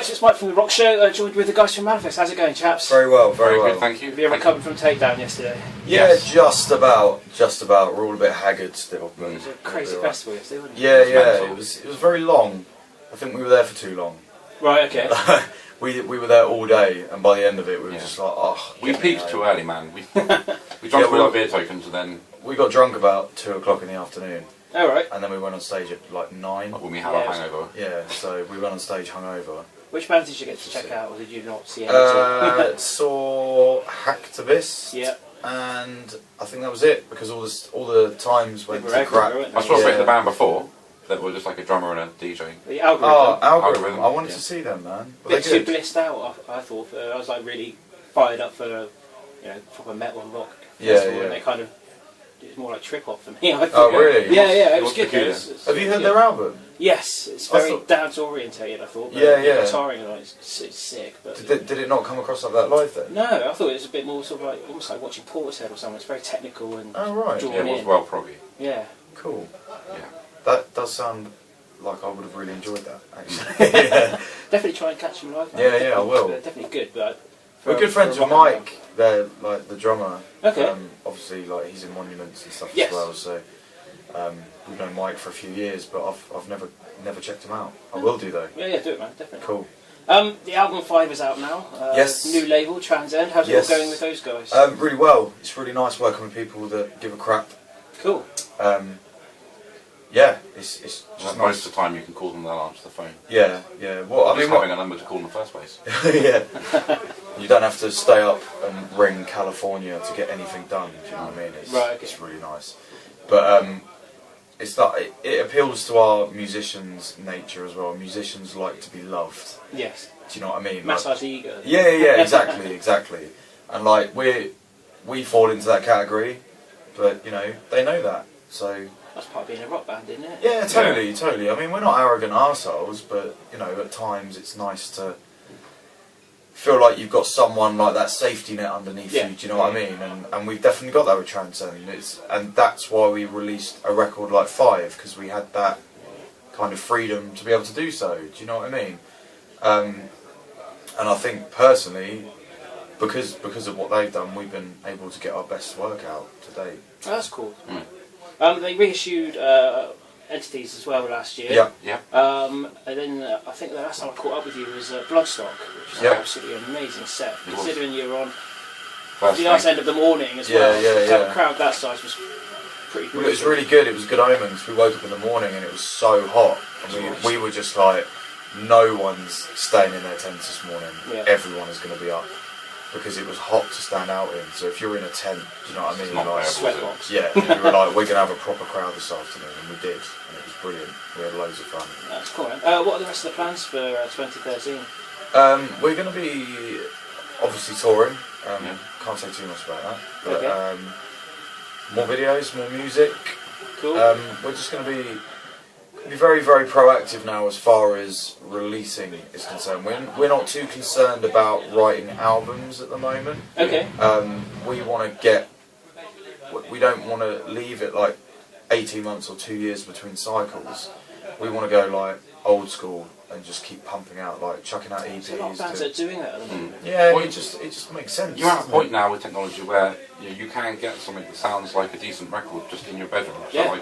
guys, it's Mike from The Rock Show, joined with the guys from Malefice. How's it going, chaps? Very well, very well. Good, thank you. Have you recovered from Takedown yesterday? Yeah, Yes. just about. We're all a bit haggard still. It was a crazy festival yesterday, wasn't it? Yeah, it was very long. I think we were there for too long. Right, okay. we were there all day, and by the end of it, we were just like, oh. We peaked too early, man. We drank all our beer tokens and then... We got drunk about 2 o'clock in the afternoon. All right. And then we went on stage at like 9. When we had our hangover. Yeah, so we went on stage hungover. Which bands did you get to check out, or did you not see any? Saw Hacktivist. Yeah. And I think that was it, because all the times went to crap. I saw a bit of the band before, that were just like a drummer and a DJ. The Algorithm. Oh, Algorithm. I wanted to see them, man. A bit too blissed out, I thought. I was like really fired up for, proper metal and rock festival, and they kind of, it's more like trip hop for me. I think. Oh, really? Yeah, it was good. Have you heard their album? Yes, it's very dance orientated, I thought. But Yeah. the guitaring on it's sick. But Did it not come across like that live then? no, I thought it was a bit more sort of like almost like watching Portishead or something. It's very technical and drawn Yeah, it was in. well proggy. Yeah. Cool. Yeah. That does sound like I would have really enjoyed that, actually. Definitely try and catch them live. Man. Yeah, I will. They're definitely good, but We're good friends with Mike. They're like the drummer. Okay. Obviously, like he's in Monuments and stuff Yes. as well. So we've known Mike for a few years, but I've never checked him out. I will do though. Yeah, do it, man. Definitely. Cool. The album 5 is out now. Yes. New label, Transcend. How's it all going with those guys? Really well. It's really nice working with people that give a crap. Cool. Yeah, it's just Most nice. of the time you can call them, they'll answer the phone. Yeah. Well, I Just mean, having a number to call in the first place. yeah. You don't have to stay up and ring California to get anything done. Do you know what I mean? It's, Right, okay. It's really nice, but it's not. It appeals to our musicians' nature as well. Musicians like to be loved. Yes. Do you know what I mean? Massage the ego. Yeah, exactly. And like we fall into that category, but they know that. So That's part of being a rock band, isn't it? yeah, totally. I mean, we're not arrogant arseholes, but at times it's nice to feel like you've got someone like that safety net underneath you. Do you know what I mean? And we've definitely got that with Transcend. And that's why we released a record like 5, because we had that kind of freedom to be able to do so. Do you know what I mean? And I think personally, because of what they've done, we've been able to get our best work out today. Oh, that's cool. They reissued Entities as well last year. Yeah. And then I think the last time I caught up with you was Bloodstock, which is absolutely amazing set. Considering you were on the nice end of the morning as well. To have a crowd that size was pretty good. Well, it was really good. It was good omens. We woke up in the morning and it was so hot. And we were just like, no one's staying in their tents this morning. Yeah. Everyone is going to be up. Because it was hot to stand out in. So if you're in a tent, do you know what I mean? Like, sweatbox. Yeah, we were like, we're going to have a proper crowd this afternoon. And we did. And it was brilliant. We had loads of fun. That's cool, man. What are the rest of the plans for 2013? We're going to be obviously touring. Can't say too much about that. But more videos, more music. Cool. We're just going to be very, very proactive now as far as releasing is concerned. We're not too concerned about writing albums at the moment. Okay. We want to get. We don't want to leave it like 18 months or 2 years between cycles. We want to go like old school and just keep pumping out, like chucking out EPs. There's a lot of bands that are doing that at the moment. Yeah, Well, it just makes sense. You're at a point now with technology where you can get something that sounds like a decent record just in your bedroom. So like,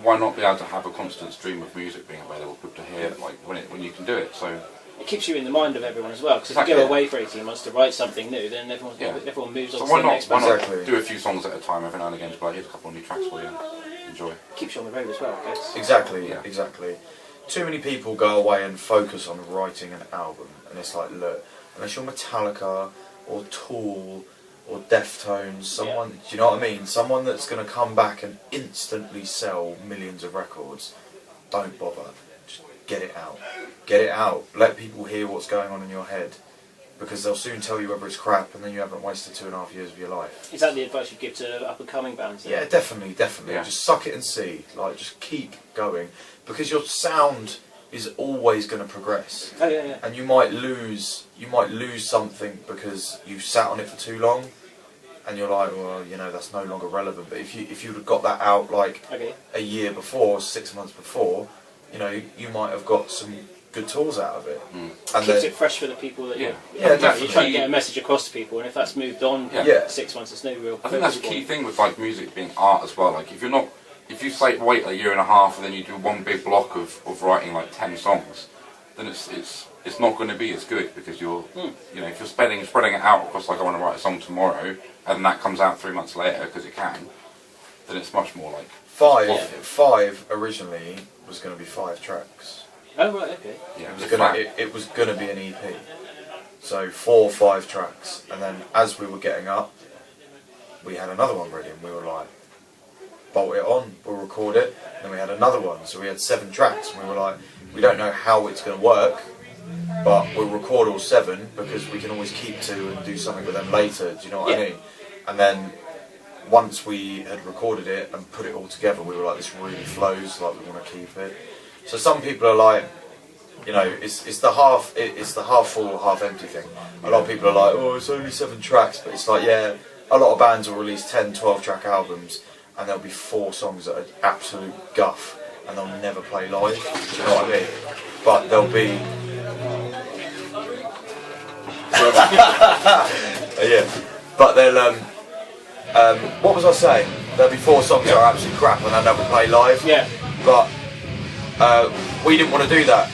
why not be able to have a constant stream of music being available for people to hear like when you can do it? So it keeps you in the mind of everyone as well, because if you go away for 18 months to write something new, then everyone moves on to the next one. Why not do a few songs at a time every now and again, just like, here's a couple of new tracks for you, enjoy. Keeps you on the road as well, I guess. Exactly. Too many people go away and focus on writing an album, and it's like, look, unless you're Metallica or Tool or Deftones, someone, do you know what I mean? Someone that's going to come back and instantly sell millions of records, don't bother. Just get it out. Get it out. Let people hear what's going on in your head, because they'll soon tell you whether it's crap, and then you haven't wasted 2.5 years of your life. Is that the advice you give to up-and-coming bands? Then? Yeah, definitely. Yeah. Just suck it and see. Like, just keep going, because your sound is always going to progress. Oh yeah. And you might lose something because you sat on it for too long, and you're like, well, that's no longer relevant. But if you'd have got that out like a year before, 6 months before, you might have got some good tours out of it. And keeps it fresh for the people that you're trying to get a message across to people, and if that's moved on 6 months, it's no real. I think that's a key thing with like music being art as well. Like if you say wait a year and a half and then you do one big block of writing like 10 songs, then it's not going to be as good, because you're you know, if you're spreading it out across, like I want to write a song tomorrow and that comes out 3 months later because it can, then it's much more like five originally was going to be 5 tracks. Oh right, okay. Yeah, it was going to be an EP. So 4 or 5 tracks, and then as we were getting up, we had another one ready, and we were like, bolt it on, we'll record it. Then we had another one, so we had 7 tracks, and we were like, we don't know how it's going to work, but we'll record all 7 because we can always keep 2 and do something with them later. Do you know what I mean? And then once we had recorded it and put it all together, we were like, this really flows, like we want to keep it. So some people are like, you know, it's the half full, half empty thing. A lot of people are like, oh, it's only 7 tracks, but it's like, yeah, a lot of bands will release 10, 12 track albums, and there'll be 4 songs that are absolute guff, and they'll never play live. Do you know what I mean? But there'll be, yeah. But they'll what was I saying? There'll be 4 songs that are absolute crap, and they'll never play live. Yeah. But we didn't want to do that,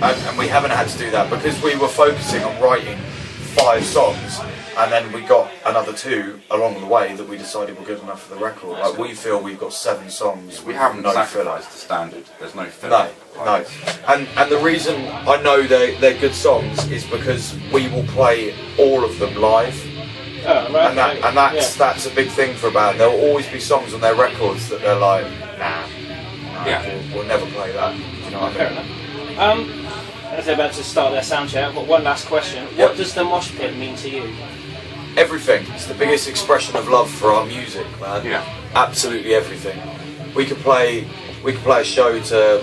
and we haven't had to do that because we were focusing on writing 5 songs, and then we got another 2 along the way that we decided were good enough for the record. Like, we feel we've got 7 songs. We haven't sacrificed the standard. There's no filler. No. And the reason I know they're good songs is because we will play all of them live. Oh, right. And that's a big thing for a band. There will always be songs on their records that they're like, nah. We'll never play that. Do you know what I mean? As they're about to start their sound check, I've got one last question. What does the mosh pit mean to you? Everything. It's the biggest expression of love for our music, man. Yeah. Absolutely everything. We could play a show to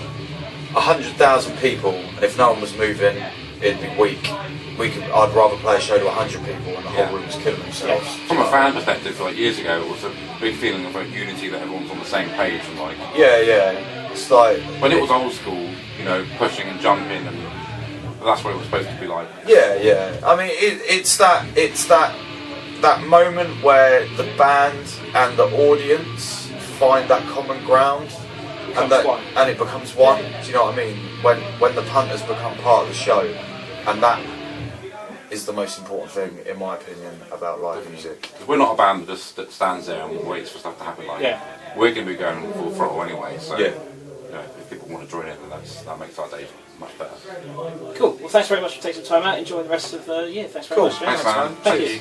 100,000 people, and if no one was moving, it'd be weak. I'd rather play a show to 100 people and the whole room was killing themselves. From a fan perspective, like years ago, it was a big feeling of like unity, that everyone's on the same page, and like it's like when it was old school, you know, pushing and jumping, and that's what it was supposed to be like. Yeah. I mean, it's that moment where the band and the audience find that common ground, and it becomes one. Do you know what I mean? When the punters become part of the show, and that is the most important thing, in my opinion, about live music. We're not a band that stands there and waits for stuff to happen. Like, we're going to be going full throttle anyway. So, you know, if people want to join in, then that makes our day much better. Cool. Well, thanks very much for taking some time out. Enjoy the rest of the year. Thanks very much. Thanks, man. Thank you.